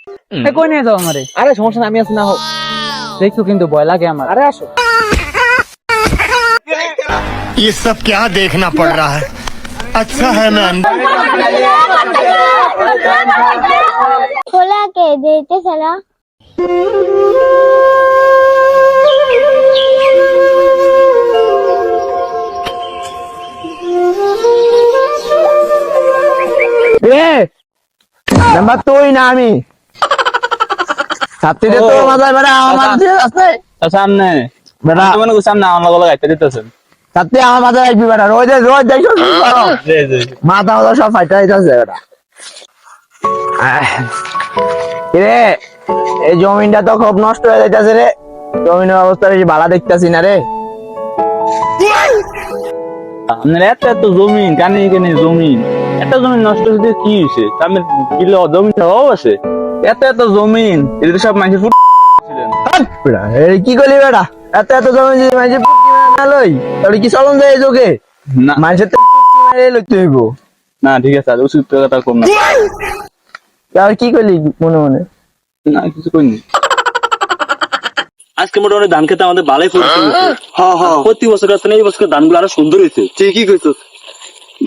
কই নিয়ে যাও আমারে? আরে সমস্যা না, আমি আছি না হোক। দেখছো কিন্তু ভয় লাগে আমার। আরে আসো। ये सब क्या देखना पड़ रहा है। अच्छा है मैं अंदर खोला के देते चला নাম্বার তুই না আমি ছাত্রী তো মাথায় বেড়া আমার আছে সামনে বেড়া তুমি সামনে আমার লগে গাইতে দিতেছেন। ছাত্রী আমার মাথায় রাখবি বেড়া, রোজ রোজ দেখো মাথা মাথা সব ফাইটা যাচ্ছে বেড়া। রে এই জমিনটা তো খুব নষ্ট হয়ে যাইতেছে রে, জমিনের অবস্থা বেশি ভালো দেখতেছি না রে। আপনার এত এত জমিন কানে কানে জমিন, এত জমিন নষ্ট হতে কি হয়েছে? আমি কিলো জমিন অভাব আছে, এত এত জমিন এটা সব মানুষের ছিলেন। এই কি করলি বেড়া, এত এত জমি যদি মানুষের না লই তাহলে কি চলন যায় এই যুগে? না মানুষের তো লইতে হইব না, ঠিক আছে, আর উচিত কথা কম না। আর কি করলি মনে মনে? না কিছু করিনি। আজকে মোটামুটি ধান খেতে আমাদের ভালোই পরিশ্রম হয়েছে। প্রতি বছর কাছে এই বছর ধানগুলো আরো সুন্দর হয়েছে। ঠিকই কইছো,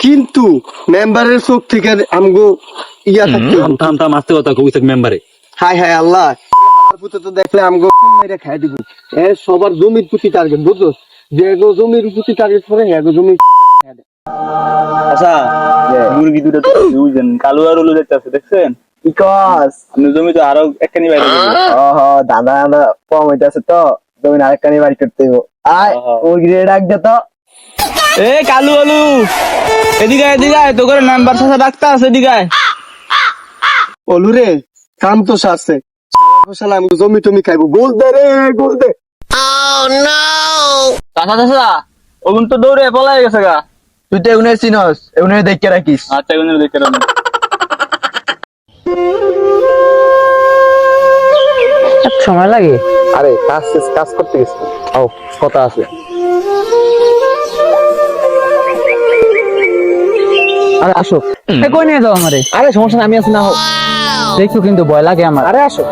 কিন্তু মেম্বারের চোখ থেকে আমগো ইয়া থাকতে হবে। থাম থাম আস্তে কথা কইছে মেম্বারে। হাই হাই আল্লাহ, পুতে তো দেখলে আমগো মেরে খাই দিব। এ সবার জমির প্রতি টার্গেট, বুঝছো? যে গো জমির প্রতি টার্গেট করে হ্যাঁ গো জমি খাই দেয়। আচ্ছা মুরগি দুটো তো বুঝেন কালো আর ওলো দেখতেছে, দেখছেন? বিকজ আপনি জমি তো আরো একখানি বাইরে ওহ দাদা দাদা কম হইতাছে তো জমিন আরেকখানি বাড়ি করতে হইব। আয় মুরগি ডাক দে তো। এ কালু আলু এদিকে এদিকে তো করে মেম্বার সাথে ডাক্তার আছে এদিকে। ওলু রে কাম তো সারছে, শালা আমগো জমি টমি খাইবো। গোল দে রে, গোল দে। চাচা চাচা ওগুন তো দৌড়ে পলাই গেছে গা। তুই তো এগুনের চিনস, এগুনের দেখে রাখিস। আচ্ছা এগুন দেখে রাখুন। সময় লাগে? আরে কাজ করতে গেছি। ও কথা আছে। আরে আসো। কই নিয়ে যাও আমারে? আরে সমস্যা না, আমি আছি না হোক। দেখছো কিন্তু ভয় লাগে আমার। আরে আসো।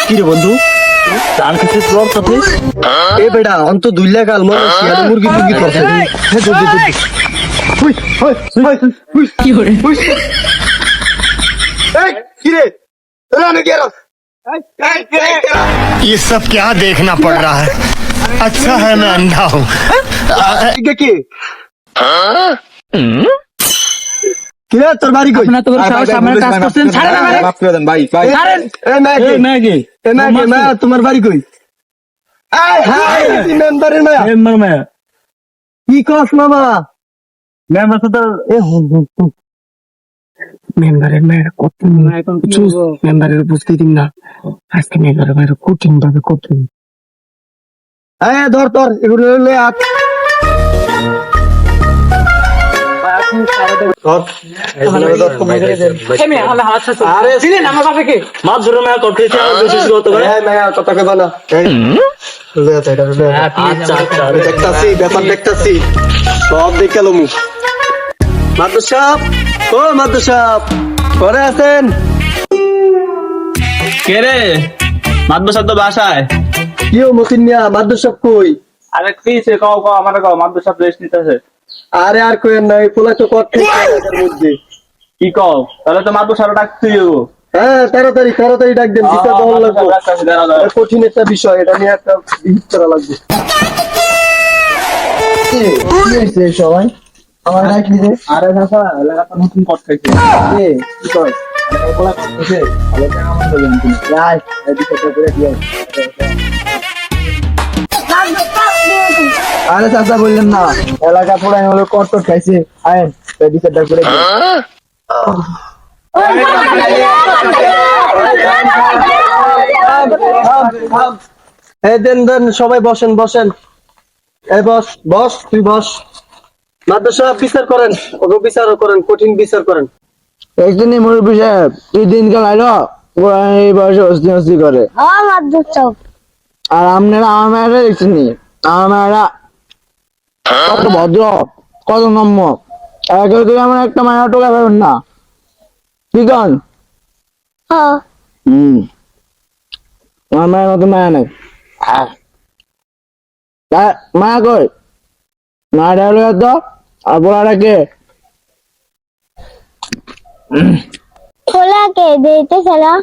কি রে বন্ধু, ধান খেতে তোর সাথে এ বেটা অন্ত দুইলা গাল মনে শিয়ালে মুরগি টুরগি করছে। হ্যাঁ দৌড় দে, দৌড় দে। হুই হুই হুই হুই কি করে? এই কি রে, রানে কে রাখ। ये सब क्या देखना पड़ रहा है। अच्छा है मैं अंधा हूँ। এটা কি কি রে, তোর বাড়ি কই? আপনার তো সাহস আমার কাজ করছেন, ছাড়েন আমারে। মাফ করে দেন ভাই, ভাই। ছাড়েন। এ ম্যাগে, এই ম্যাগি এ ম্যাগে, মা তোমার বাড়ি কই? আয় হাই মেম্বারের মা, মেম্বার মায়া কি কস মামা? মেম্বার তো এ হুন হুন হুন। মেম্বারের মায়ের কত মেম্বারের বুঝতে দিন না, আজকে মেম্বারের মায়ের কঠিন ভাবে কঠিন। হ্যাঁ ধর ধর এগুলো লয়ে আট। মাছ ধরে মায়া করতে কথা কেবা না, দেখতাছি ব্যাপার দেখতাছি সব দেখে লমু। মাদু সাহেব, ও মাদু সাহেব ঘরে আছেন? কে রে? মাদবর সাহেব তো বাসায়। কি ও মতিন মিয়া, মাদু সাহেব কই? আরে কি সে কও কও আমারে কও, মাদবর সাহেব রেস্ট নিতেছে। আরে আর কইেন না, এই পোলা তো করতে মধ্যে। কি কও? তাহলে তো মাদবর সাহেব ডাকতে হইব। হ্যাঁ তাড়াতাড়ি তাড়াতাড়ি ডাক দেন, বিচার দেওয়া লাগবে। এটা কঠিন একটা বিষয়, এটা নিয়ে একটা বিচার করা লাগবে। সবাই আমার ডাকলি যে আরে চাচা এলাকা তো নতুন কট খাইছে। কি কর ওগুলা খাইছে ভালো টাকা আমার দেবেন তুমি। যাই এদিকে তো করে দিয়ে। আরে চাচা বললেন না, এলাকা পুরাই হলো কটকট খাইছে। আয়েন এদিকে তো করে দিয়ে। এই দেন দেন, সবাই বসেন বসেন। এই বস বস, তুই বস। মাদু সাহেব বিচার করেন, ওকে বিচার করেন, কঠিন বিচার করেন। একদিনই মুরব্বী সাহেব, তুই দিনকাল আইলো ওরা এই বয়সে অস্তি অস্তি করে। আমার দুধ চাও। আর আপনারা আমার মায়েরা দেখছেন নি? আমার মায়েরা কত ভদ্র, কত নম্য। একে তুই আমার একটা মায়া টোকা পাবেন না, কি কন? হ্যাঁ। আমার মায়ের মতো মায়া নেই। মায়া কই? মায়া হলো তো, আর বলাটাকে খোলাকে দিতে সালাম।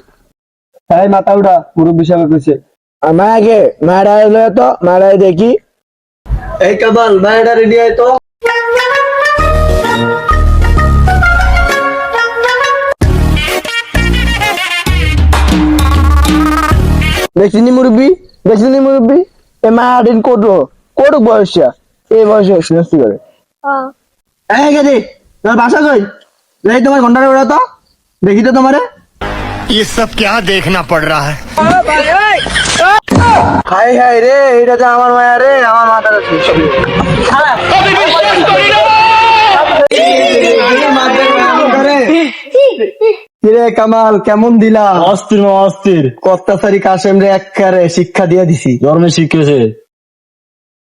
এই মাথা উঠা, মুরব্বী সাহেব কইছে। আর মায়াকে, মায়া হলো তো, মায়া দেখি। এই কামাল, মায়েরা রেডি হয় তো। দেখছিনি মুরব্বী, দেখছিনি মুরব্বী, এ মায়া দিন কোট বয়সা, এই বয়সে শুনছি করে। হ্যাঁ। এই গেদি, তোমার বাসা কই? এই তোমার ঘন্টাটা ওরা তো দেখি তো তোমারে। ये सब क्या देखना पड़ रहा है। হাই হাই রে, এটা তো আমার মায়া রে, আমার মাথাটা কিরে কামাল, কেমন দিলা? অস্থির অস্থির। কত্তাচারী কাশেম রে একবারে শিক্ষা দিয়ে দিছি। ধর্মে শিখেছে।